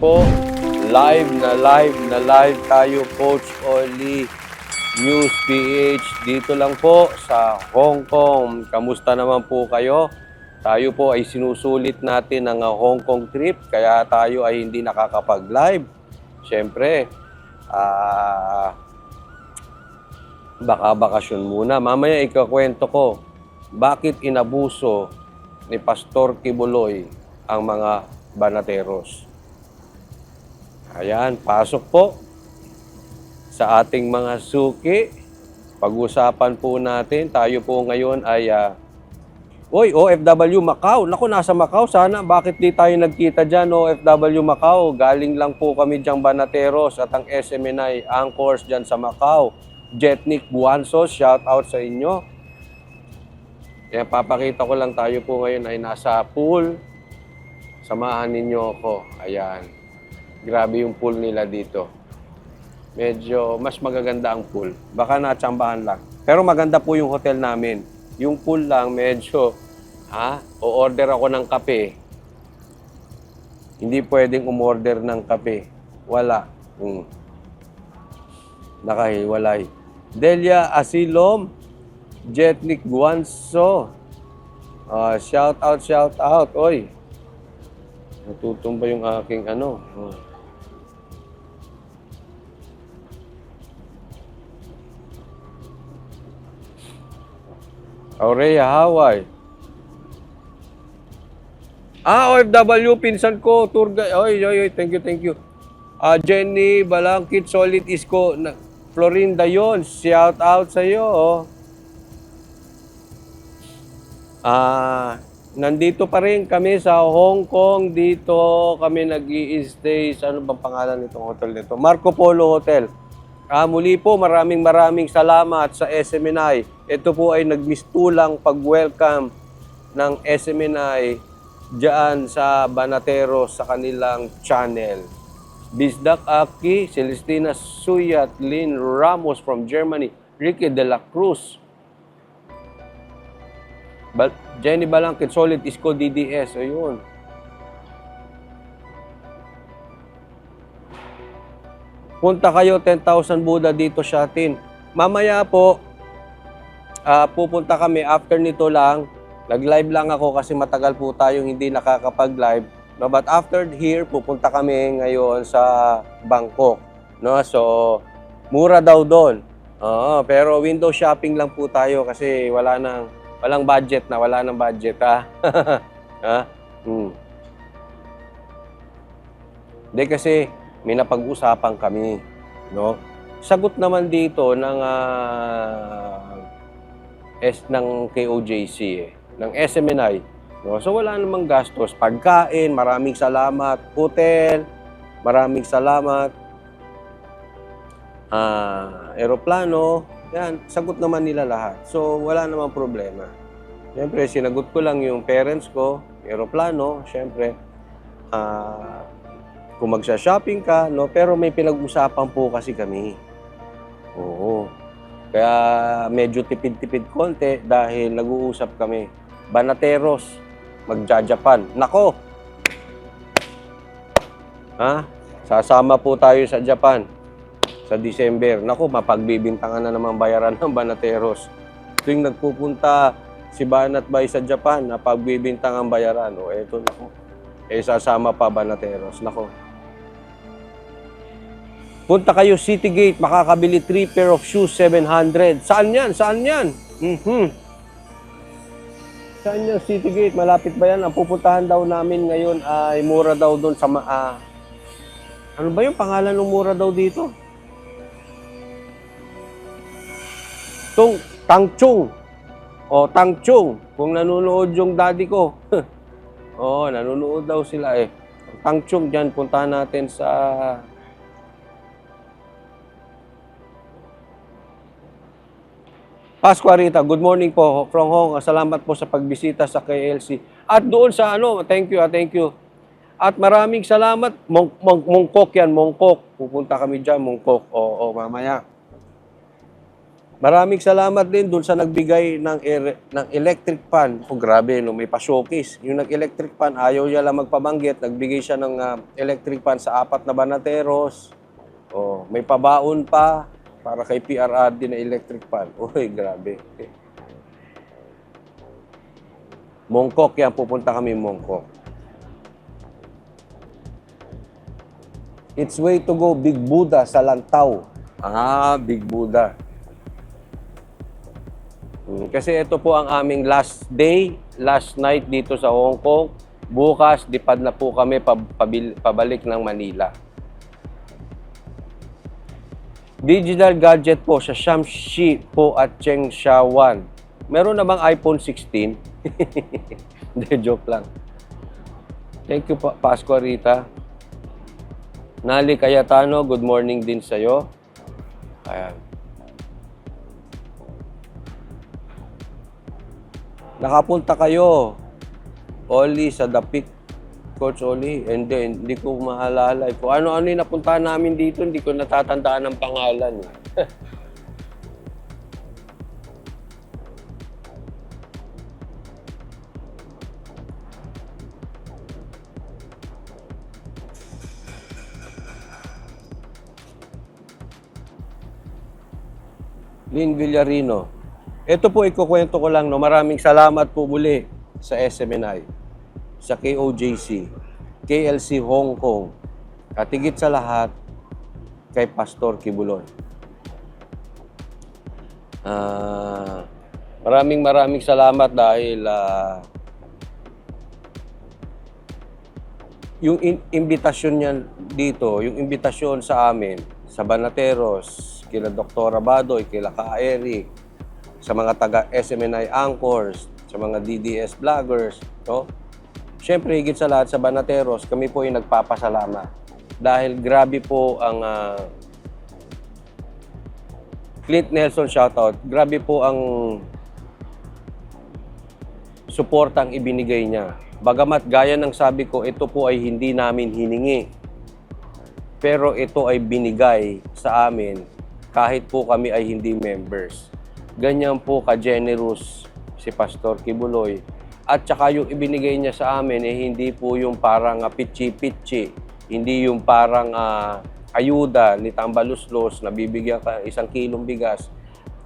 po. Live tayo, Coach Oli News PH. Dito lang po sa Hong Kong. Kamusta naman po kayo? Tayo po ay sinusulit natin ang Hong Kong trip, kaya tayo ay hindi nakakapag-live. Siyempre, baka bakasyon muna. Mamaya ikakwento ko bakit inabuso ni Pastor Kibuloy ang mga banateros. Ayan, pasok po sa ating mga suki. Pag-usapan po natin, tayo po ngayon ay OFW Macau. Naku, nasa Macau sana. Bakit di tayo nagkita dyan, OFW Macau? Galing lang po kami dyang Banateros at ang SMNI Anchors dyan sa Macau. Jetnik Buanso, shout out sa inyo. Kaya papakita ko lang, tayo po ngayon ay nasa pool. Samahan ninyo ako. Ayan. Grabe yung pool nila dito. Medyo mas magaganda ang pool. Baka natsambahan lang. Pero maganda po yung hotel namin. Yung pool lang medyo, o-order ako ng kape. Hindi pwedeng umorder ng kape. Wala. Nakahiwalay. Delia Asilom, Jetnik Guanso. Shout out. Oy. Natutumba yung aking Aurea, Hawaii. OFW, pinsan ko, tour guide. Oy, thank you. Jenny Balangkit, Solid Isko, Florinda yon. Shout out sa iyo. Nandito pa rin kami sa Hong Kong. Dito kami nag-i-stay sa ano bang pangalan nitong hotel nito? Marco Polo Hotel. Muli po, maraming salamat sa SMNI. Ito po ay nagmistulang pag-welcome ng SMNI diyan sa Banateros sa kanilang channel. Bisdak Aki, Celestina Suyat, Lynn Ramos from Germany, Ricky de la Cruz, Jenny Balangkit, Solid Isko DDS. Ayun. Punta kayo, 10,000 Buddha dito sa atin. Mamaya po, pupunta kami after nito lang. Nag-live lang ako kasi matagal po tayong hindi nakakapag-live. No, but after here, pupunta kami ngayon sa Bangkok. No, so, mura daw doon. Pero window shopping lang po tayo kasi walang budget na, wala nang budget, Hindi kasi may napag-usapan kami, no? Sagot naman dito ng KOJC, ng SMNI, no? So wala namang gastos, pagkain, maraming salamat, hotel, maraming salamat, eroplano, yan, sagot naman nila lahat. So wala namang problema. Siyempre, sinagot ko lang yung parents ko, eroplano, siyempre, kung magsha-shopping ka, no? Pero may pinag-usapan po kasi kami. Oo. Kaya medyo tipid-tipid konti dahil nag-uusap kami. Banateros, magja-Japan. Nako! Sasama po tayo sa Japan sa December. Nako, mapagbibintangan na naman bayaran ng Banateros. Tuwing nagpupunta si Banat Bay sa Japan, napagbibintangan bayaran. Eto, nako. Sasama pa Banateros. Nako. Punta kayo City Gate, makakabili 3 pair of shoes, 700. Saan yan? Saan yan City Gate? Malapit ba yan? Ang pupuntahan daw namin ngayon ay mura daw doon sa ano ba yung pangalan ng mura daw dito? Tangchung. Tangchung. Kung nanonood yung daddy ko. Nanonood daw sila Tangchung dyan, puntahan natin sa Pascuarita. Good morning po from Hong Kong. Salamat po sa pagbisita sa KLC. At doon sa thank you. At maraming salamat. Mongkok yan, Mongkok. Pupunta kami dyan, Mongkok. Mamaya. Maraming salamat din dun sa nagbigay ng electric fan. Oh, grabe, no, may pa-showcase. Yung nag-electric fan, ayaw niya lang magpabanggit. Nagbigay siya ng electric fan sa 4 na banateros. Oh, may pabaon pa para kay PRRD na electric fan. Uy, grabe. Mongkok yan, pupunta kami Mongkok. It's way to go, Big Buddha sa Lantaw. Ah, Big Buddha. Kasi ito po ang aming last day, last night dito sa Hong Kong. Bukas, lipad na po kami pabalik ng Manila. Digital gadget po sa Shamshi po at Chengsha 1. Meron na bang iPhone 16? Hindi, joke lang. Thank you, Pasqua Rita. Nali Cayetano, good morning din sa'yo. Ayan. Nakapunta kayo, Oli, sa The Peak, Coach Oli. Hindi ko maalala. Kung ano-ano yung napuntahan namin dito, hindi ko natatandaan ang pangalan. Lynn Villarino. Ito po, ikukwento ko lang, no? Maraming salamat po muli sa SMNI, sa KOJC, KLC Hong Kong, at higit sa lahat, kay Pastor Kibuloy. Maraming salamat dahil yung imbitasyon niya dito, yung imbitasyon sa amin, sa Banateros, kila Dr. Abadoy, kila Ka Eric, sa mga taga SMNI anchors, sa mga DDS vloggers, no? Siyempre, higit sa lahat sa Banateros, kami po yung nagpapasalamat. Dahil grabe po ang Clint Nelson shoutout, grabe po ang suportang ibinigay niya. Bagamat gaya ng sabi ko, ito po ay hindi namin hiningi. Pero ito ay binigay sa amin kahit po kami ay hindi members. Ganyan po ka-generous si Pastor Kibuloy. At saka yung ibinigay niya sa amin, hindi po yung parang pitchi-pitchi. Hindi yung parang ayuda ni Tambaluslos na bibigyan ka 1 kilong bigas,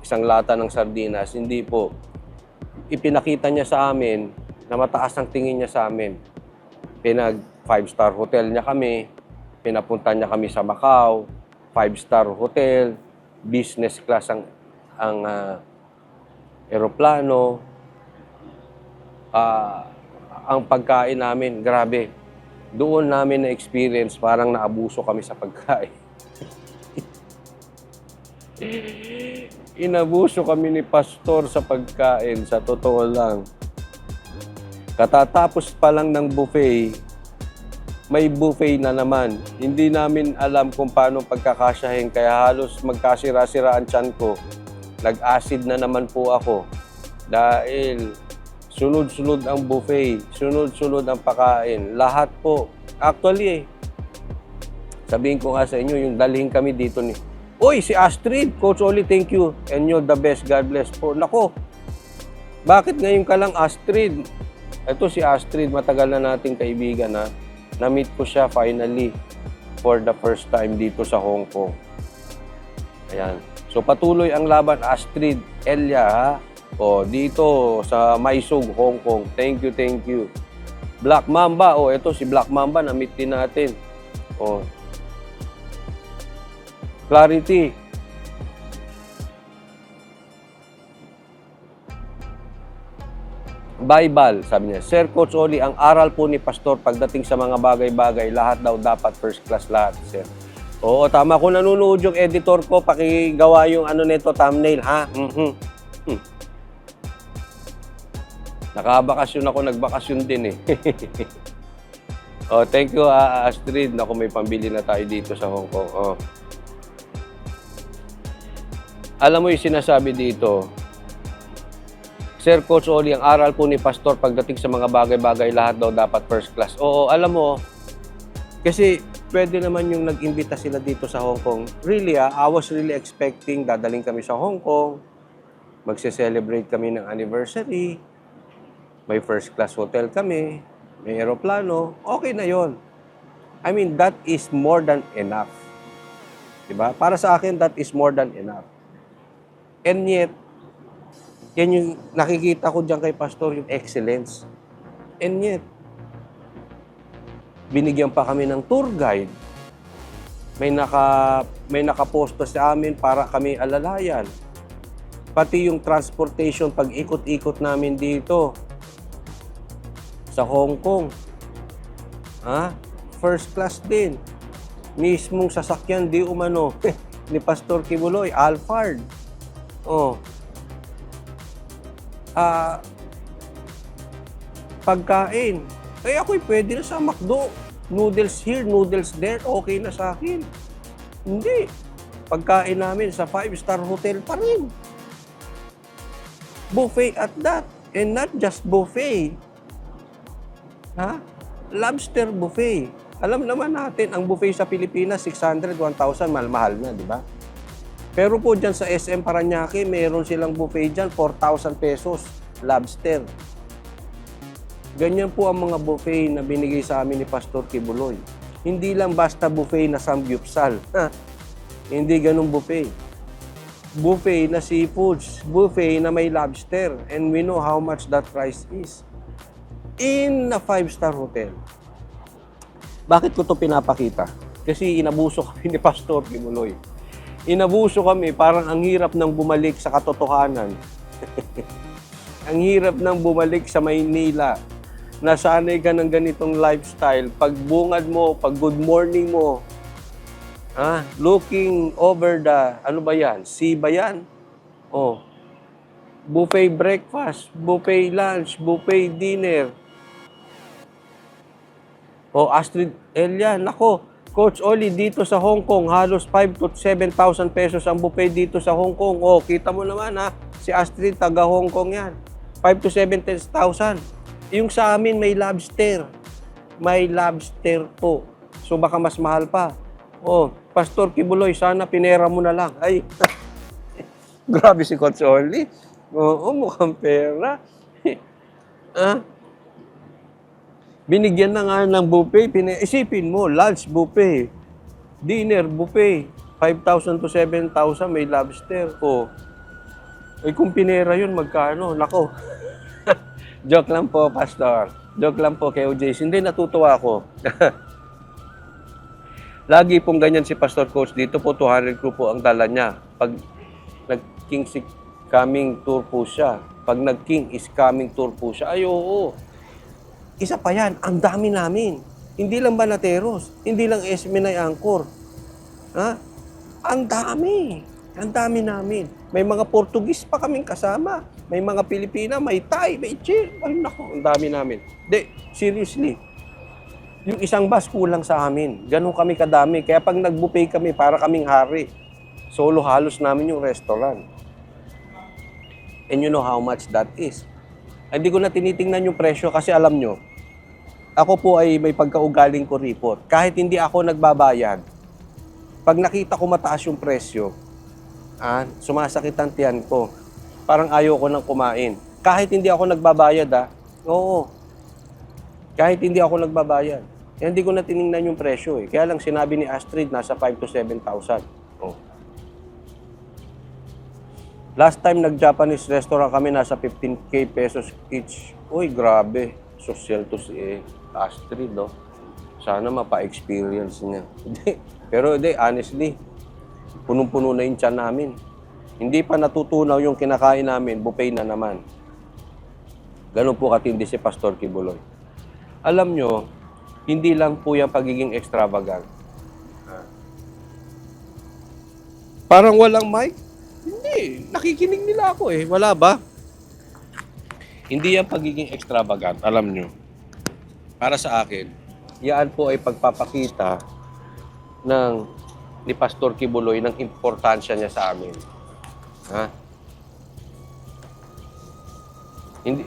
1 lata ng sardinas. Hindi po. Ipinakita niya sa amin na mataas ang tingin niya sa amin. Pinag 5-star hotel niya kami. Pinapunta niya kami sa Macau. 5-star hotel. Business class ang eroplano, ang pagkain namin, grabe. Doon namin na-experience, parang naabuso kami sa pagkain. Inabuso kami ni Pastor sa pagkain, sa totoo lang. Katatapos pa lang ng buffet, may buffet na naman. Hindi namin alam kung paano pagkakasyahin, kaya halos magkasira-sira ang tiyan ko. Nag-acid na naman po ako dahil sunod-sunod ang buffet, sunod-sunod ang pagkain. Lahat po. Actually, sabihin ko nga sa inyo, yung dalhin kami dito ni, "Uy, si Astrid, Coach Oli, thank you. And you're the best. God bless po." Nako, bakit ngayon ka lang, Astrid? Ito si Astrid, matagal na nating kaibigan na. Na-meet ko siya finally for the first time dito sa Hong Kong. Ayan. So patuloy ang laban, Astrid Elia, ha? O, dito sa Maisug, Hong Kong. Thank you, thank you. Black Mamba, o, ito si Black Mamba, na-meet din natin. O. Clarity. Bible, sabi niya, Sir Coach Oli, ang aral po ni Pastor pagdating sa mga bagay-bagay, lahat daw dapat first class lahat, sir. Oo, tama. Kung nanonood yung editor ko, pakigawa yung nito, thumbnail, ha? Nakabakasyon ako, nagbakasyon din eh. Oh, thank you, Astrid. Naku, may pambili na tayo dito sa Hong Kong. Oh. Alam mo yung sinasabi dito, Sir Coach Oli, ang aral po ni Pastor pagdating sa mga bagay-bagay, lahat daw dapat first class. Oo, alam mo, kasi pwede naman yung nag-imbita sila dito sa Hong Kong. Really, I was really expecting dadaling kami sa Hong Kong, magse-celebrate kami ng anniversary, may first class hotel kami, may aeroplano, okay na yon. I mean, that is more than enough. Diba? Para sa akin, that is more than enough. And yet, yan yung nakikita ko dyan kay Pastor, yung excellence. And yet, binigyan pa kami ng tour guide. May nakaposto sa amin para kami alalayan. Pati yung transportation, pag ikot-ikot namin dito sa Hong Kong. First class din. Mismong sasakyan, di umano, ni Pastor Kibuloy, Alphard. Pagkain. Ako'y pwede na sa McDo. Noodles here, noodles there, okay na sa akin. Hindi. Pagkain namin sa 5-star hotel pa rin. Buffet at that. And not just buffet. Lobster buffet. Alam naman natin, ang buffet sa Pilipinas, 600, 1,000, mahal na, di ba? Pero po dyan sa SM Parañaque, meron silang buffet dyan, 4,000 pesos, lobster. Ganyan po ang mga buffet na binigay sa amin ni Pastor Kibuloy. Hindi lang basta buffet na samgyupsal. Hindi ganun buffet. Buffet na seafoods, buffet na may lobster, and we know how much that price is. In a 5-star hotel. Bakit ko ito pinapakita? Kasi inabuso kami ni Pastor Kibuloy. Inabuso kami, parang ang hirap ng bumalik sa katotohanan. Ang hirap ng bumalik sa Maynila. Nasanay ka ng ganitong lifestyle. Pag bungad mo, pag good morning mo, looking over the, ano ba yan? Sea ba yan? Buffet breakfast, buffet lunch, buffet dinner. Astrid Elia, nako, Coach Oli, dito sa Hong Kong, halos 5 to 7,000 pesos ang buffet dito sa Hong Kong. Kita mo naman si Astrid, taga Hong Kong yan. 5 to 7,000. Yung sa amin, may lobster. May lobster po. So baka mas mahal pa. Pastor Kibuloy, sana pinera mo na lang. Ay, grabe si Coach Oli. Mukhang pera. Binigyan na nga ng buffet. Isipin mo, lunch buffet, dinner buffet, 5,000 to 7,000 may lobster. Kung pinera yun, magkano? Nako. Joke lang po, Pastor. Joke lang po kay OJC. Hindi, natutuwa ako. Lagi pong ganyan si Pastor Coach. Dito po, 200 crew po ang dala niya. Pag nag-King is coming tour po siya. Pag nag-King is coming tour po siya. Ay, oo. Isa pa yan, ang dami namin. Hindi lang Banateros, hindi lang SMNI Angkor. Ang dami. Ang dami namin. May mga Portugis pa kaming kasama. May mga Pilipina, may Thai, may Chile. Ay, naku, ang dami namin. Seriously. Yung isang bus kulang sa amin. Ganun kami kadami. Kaya pag nag-buffet kami, para kaming hari. Solo halos namin yung restaurant. And you know how much that is. Hindi ko na tinitingnan yung presyo kasi alam nyo, ako po ay may pagkaugaling ko report. Kahit hindi ako nagbabayad, pag nakita ko mataas yung presyo, sumasakit ang tiyan ko. Parang ayaw ko nang kumain. Kahit hindi ako nagbabayad, oo. Kahit hindi ako nagbabayad. Hindi ko na tiningnan yung presyo. Kaya lang sinabi ni Astrid, nasa 5 to 7,000. Last time nag-Japanese restaurant kami, nasa 15K pesos each. Uy, grabe. Social to si Astrid, no? Sana mapa-experience niya. Pero honestly, punong-puno na yung tiyan namin. Hindi pa natutunaw yung kinakain namin, buffet na naman. Ganun po katindi si Pastor Kibuloy. Alam nyo, hindi lang po yung pagiging extravagant. Parang walang mic? Hindi. Nakikinig nila ako eh. Wala ba? Hindi yan pagiging extravagant, alam nyo. Para sa akin, yan po ay pagpapakita ni Pastor Kibuloy ng importansya niya sa amin. Hindi.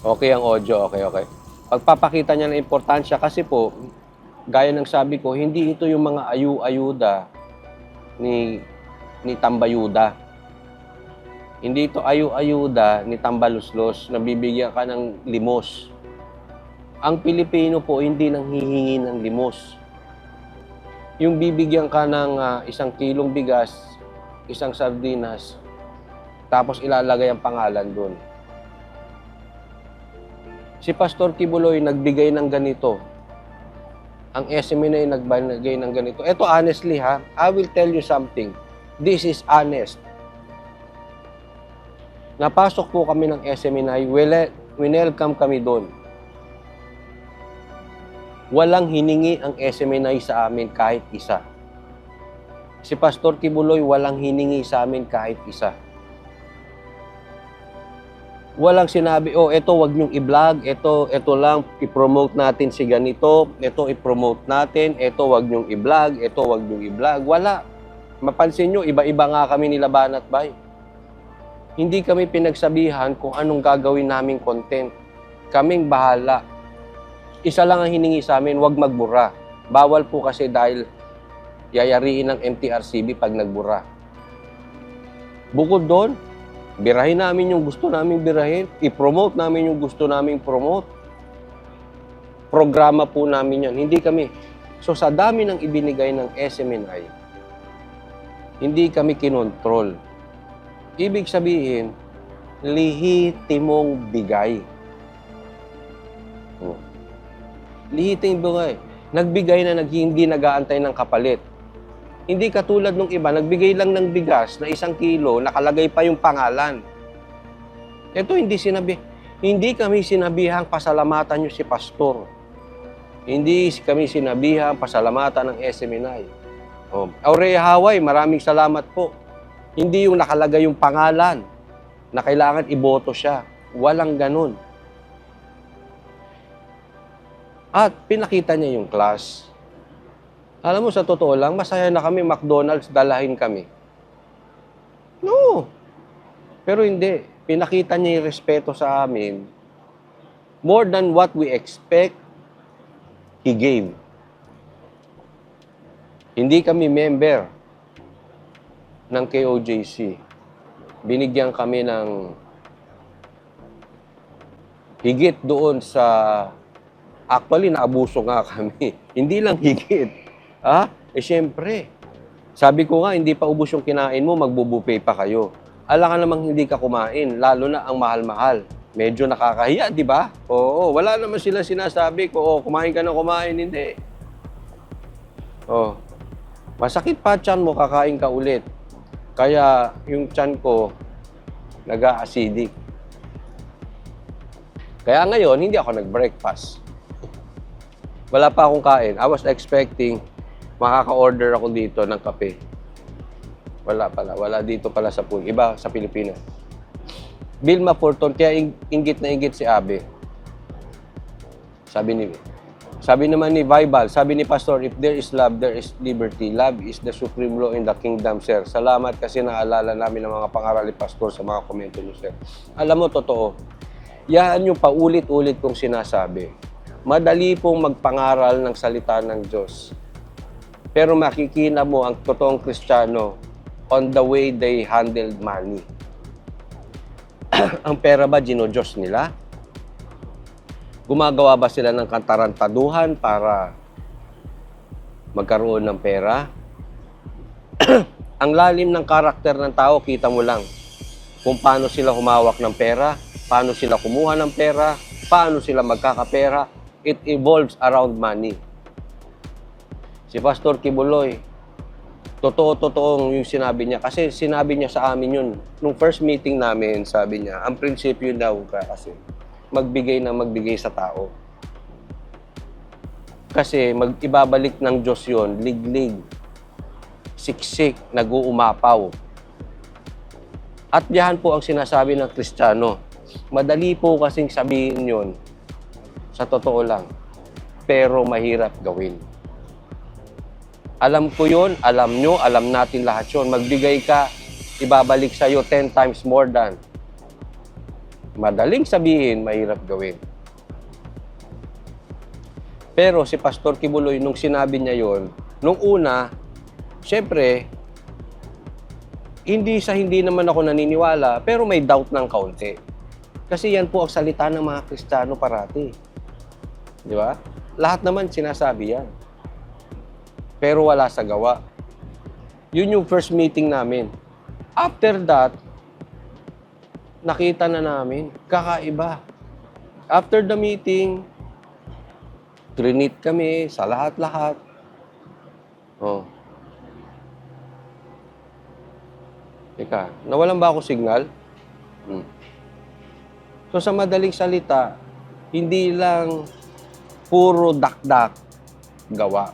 Okay ang audio, okay. Pagpapakita niya ng importansya kasi po, gaya ng sabi ko, hindi ito yung mga ayu-ayuda ni Tambayuda. Hindi ito ayu-ayuda ni Tambaluslos na bibigyan ka ng limos. Ang Pilipino po hindi nang hihingi ng limos. Yung bibigyan ka ng 1 kilong bigas, 1 sardinas, tapos ilalagay ang pangalan doon. Si Pastor Kibuloy nagbigay ng ganito. Ang SMNA nagbigay ng ganito. Ito honestly ha, I will tell you something. This is honest. Napasok po kami ng SMNA, winelcome kami doon. Walang hiningi ang SMNA sa amin kahit isa. Si Pastor Kibuloy walang hiningi sa amin kahit isa. Walang sinabi, oh, ito wag niyong i-vlog, ito lang, i-promote natin si ganito, ito i-promote natin, ito wag niyong i-vlog, ito wag niyong i-vlog. Wala. Mapansin niyo, iba-iba nga kami nila Banat Bay. Hindi kami pinagsabihan kung anong gagawin naming content. Kaming bahala. Isa lang ang hiningi sa amin, wag magbura. Bawal po kasi dahil yayariin ng MTRCB pag nagbura. Bukod doon, birahin namin yung gusto namin birahin, i-promote namin yung gusto namin promote. Programa po namin yan, hindi kami. So sa dami ng ibinigay ng SMNI, hindi kami kinontrol. Ibig sabihin, lihitimong bigay. Lihitimong bigay. Nagbigay na hindi nag-aantay ng kapalit. Hindi katulad nung iba, nagbigay lang ng bigas na 1 kilo, nakalagay pa yung pangalan. Ito hindi kami sinabihang pasalamatan nyo si pastor. Hindi kami sinabihang pasalamatan ng SMNI. Aurea Haway, maraming salamat po. Hindi yung nakalagay yung pangalan na kailangan iboto siya. Walang ganun. At pinakita niya yung class. Alam mo, sa totoo lang, masaya na kami, McDonald's, dalahin kami. No. Pero hindi. Pinakita niya yung respeto sa amin. More than what we expect, He gave. Hindi kami member ng KOJC. Binigyan kami ng higit doon sa... Actually, naabuso nga kami. Hindi lang higit. Siyempre. Sabi ko nga, hindi pa ubos yung kinain mo, magbubuffet pa kayo. Alam ka namang hindi ka kumain, lalo na ang mahal-mahal. Medyo nakakahiya, di ba? Oo, wala naman sila sinasabi ko, kumain ka na kumain, hindi. Masakit pa tiyan mo, kakain ka ulit. Kaya yung tiyan ko, nag-a-acidic. Kaya ngayon, hindi ako nag-breakfast. Wala pa akong kain. I was expecting makaka-order ako dito ng kape. Wala pala. Wala dito pala sa pool. Iba sa Pilipinas. Vilma Forton, kaya inggit na inggit si Abe. Sabi naman ni Vibal, sabi ni Pastor, if there is love, there is liberty. Love is the supreme law in the kingdom, sir. Salamat kasi naalala namin ng mga pangaral ni Pastor sa mga komento niyo, sir. Alam mo, totoo. Yan yung paulit-ulit kong sinasabi. Madali pong magpangaral ng salita ng Diyos. Pero makikita mo ang totoong Kristiyano on the way they handled money. Ang pera ba ginodiyos nila? Gumagawa ba sila ng katarantaduhan para magkaroon ng pera? Ang lalim ng karakter ng tao, kita mo lang. Kung paano sila humawak ng pera, paano sila kumuha ng pera, paano sila magkakapera. It evolves around money. Si Pastor Kibuloy, totoo-totoong yung sinabi niya. Kasi sinabi niya sa amin yun. Nung first meeting namin, sabi niya, ang prinsipyo daw kasi magbigay na magbigay sa tao. Kasi ibabalik ng Diyos yun, liglig, siksik, nag-uumapaw. At diyan po ang sinasabi ng Kristiyano. Madali po kasing sabihin yun, sa totoo lang, pero mahirap gawin. Alam ko yun, alam nyo, alam natin lahat yun. Magbigay ka, ibabalik sa'yo 10 times more than. Madaling sabihin, mahirap gawin. Pero si Pastor Kibuloy, nung sinabi niya yon, nung una, syempre, hindi naman ako naniniwala, pero may doubt ng kaunti. Kasi yan po ang salita ng mga Kristiyano parati. Di ba? Lahat naman sinasabi yan. Pero wala sa gawa. Yun yung first meeting namin. After that, nakita na namin, kakaiba. After the meeting, trinit kami sa lahat-lahat. Oh. Teka, nawalan ba ako signal? So sa madaling salita, hindi lang puro dakdak gawa.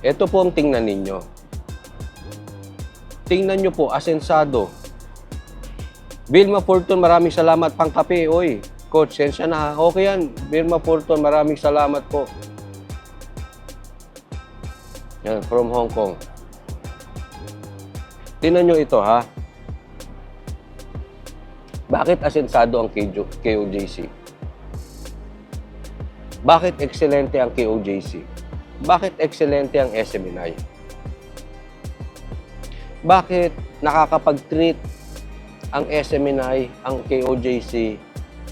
Ito po ang tingnan ninyo. Tingnan nyo po, asensado. Vilma Fortune, maraming salamat. Pangkape, oy. Coach, sensya na ha. Okay yan. Vilma Fortune, maraming salamat po. Yan, from Hong Kong. Tingnan nyo ito ha. Bakit asensado ang KOJC? Bakit excelente ang KOJC? Bakit excelente ang SMNI? Bakit nakakapag-treat ang SMNI, ang KOJC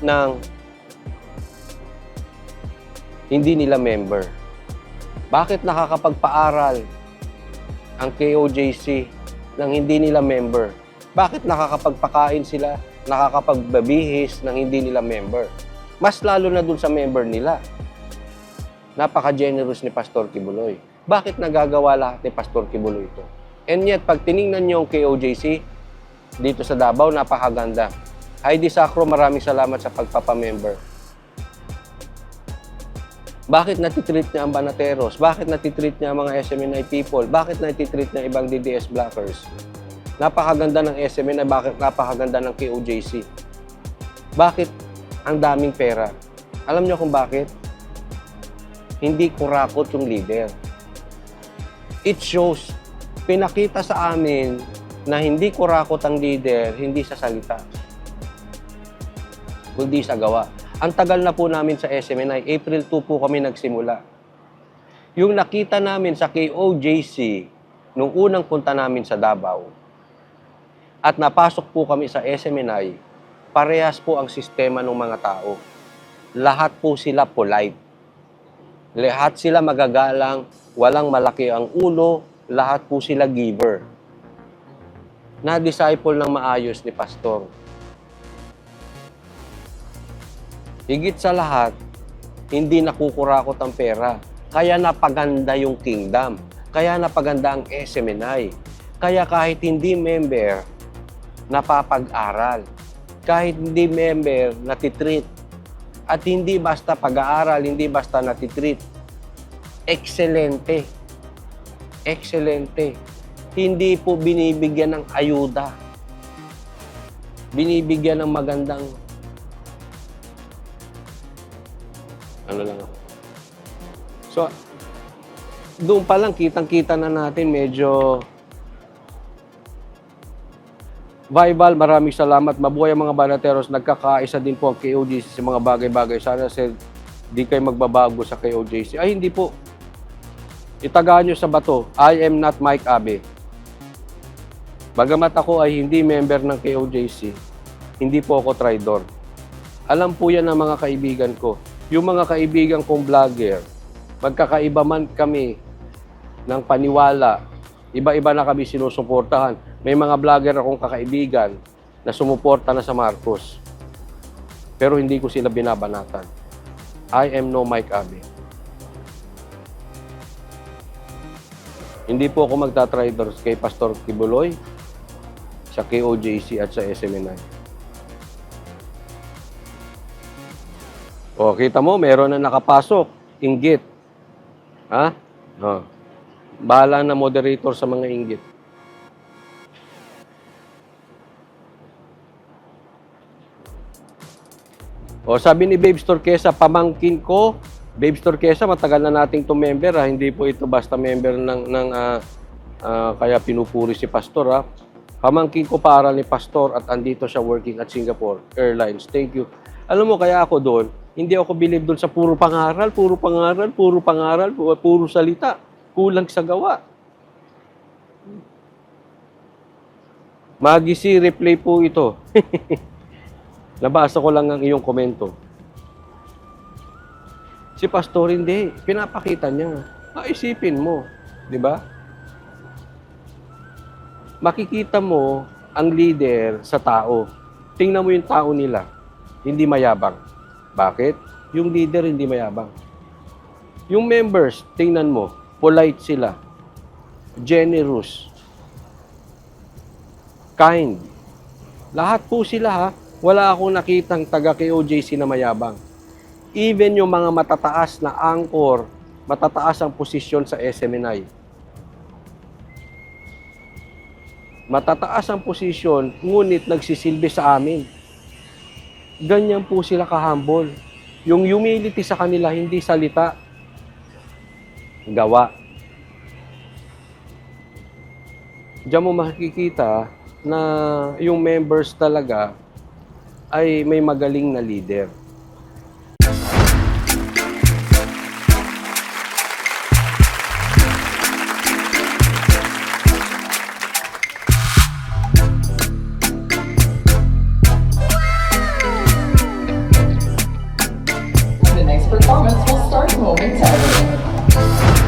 ng hindi nila member? Bakit nakakapagpaaral ang KOJC ng hindi nila member? Bakit nakakapagpakain sila, nakakapagbabihis ng hindi nila member? Mas lalo na dun sa member nila. Napaka-generous ni Pastor Kibuloy. Bakit nagagawa lahat ni Pastor Kibuloy ito? And yet, pag tiningnan niyo yung KOJC dito sa Davao, napakaganda. Heidi Sacro, maraming salamat sa pagpapamember. Bakit natitreat niya ang Banateros? Bakit natitreat niya ang mga SMNI people? Bakit natitreat niya ibang DDS blockers? Napakaganda ng SMNI, bakit napakaganda ng KOJC? Bakit ang daming pera? Alam niyo kung bakit? Hindi kurakot yung leader. It shows, pinakita sa amin na hindi kurakot ang leader, hindi sa salita, kundi sa gawa. Ang tagal na po namin sa SMNI, April 2 po kami nagsimula. Yung nakita namin sa KOJC, nung unang punta namin sa Davao, at napasok po kami sa SMNI, parehas po ang sistema ng mga tao. Lahat po sila polite. Lahat sila magagalang, walang malaki ang ulo, lahat po sila giver. Na-disciple ng maayos ni Pastor. Higit sa lahat, hindi nakukurakot ang pera. Kaya napaganda yung kingdom. Kaya napaganda ang SMNI. Kaya kahit hindi member, napapag-aral. Kahit hindi member, natitreat. At hindi basta pag-aaral, hindi basta natitreat. Excelente. Excelente. Hindi po binibigyan ng ayuda. Binibigyan ng magandang ano lang ako. So, doon pa lang kitang-kita na natin medyo Bible, maraming salamat. Mabuhay ang mga Banateros. Nagkakaisa din po ang KOJC sa mga bagay-bagay. Sana di kayo magbabago sa KOJC. Ay, hindi po. Itagaan nyo sa bato. I am not Mike Abe. Bagamat ako ay hindi member ng KOJC, hindi po ako traidor. Alam po yan ng mga kaibigan ko. Yung mga kaibigan kong vlogger, magkakaiba man kami ng paniwala, iba-iba na kami sinusuportahan. May mga vlogger akong kakaibigan na sumuporta na sa Marcos. Pero hindi ko sila binabanatan. I am no Mike Abe. Hindi po ako magta-traidor kay Pastor Kibuloy, sa KOJC at sa SMNI. O, kita mo, meron na nakapasok. Inggit. Ha? O. Bahala na moderator sa mga inggit. O, sabi ni Babes Turquesa, pamangkin ko. Babes Turquesa, matagal na nating to member. Ha? Hindi po ito basta member kaya pinupuri si Pastor. Ha? Pamangkin ko para ni Pastor at andito siya working at Singapore Airlines. Thank you. Alam mo, kaya ako doon, Hindi ako believe doon sa puro pangaral, puro pangaral, puro pangaral, puro salita. Kulang sa gawa. Magisi, replay po ito. Nabasa ko lang ang iyong komento. Si pastor hindi, pinapakita niya. Isipin mo, di ba? Makikita mo ang leader sa tao. Tingnan mo yung tao nila, hindi mayabang. Bakit? Yung leader hindi mayabang. Yung members, tingnan mo, polite sila, generous, kind. Lahat po sila ha. Wala akong nakitang taga KOJC na mayabang. Even yung mga matataas na anchor, matataas ang posisyon sa SMNI. Matataas ang posisyon, ngunit nagsisilbi sa amin. Ganyan po sila ka-humble. Yung humility sa kanila, hindi salita, gawa. Diyan mo makikita na yung members talaga ay may magaling na leader. The next performance will start momentarily.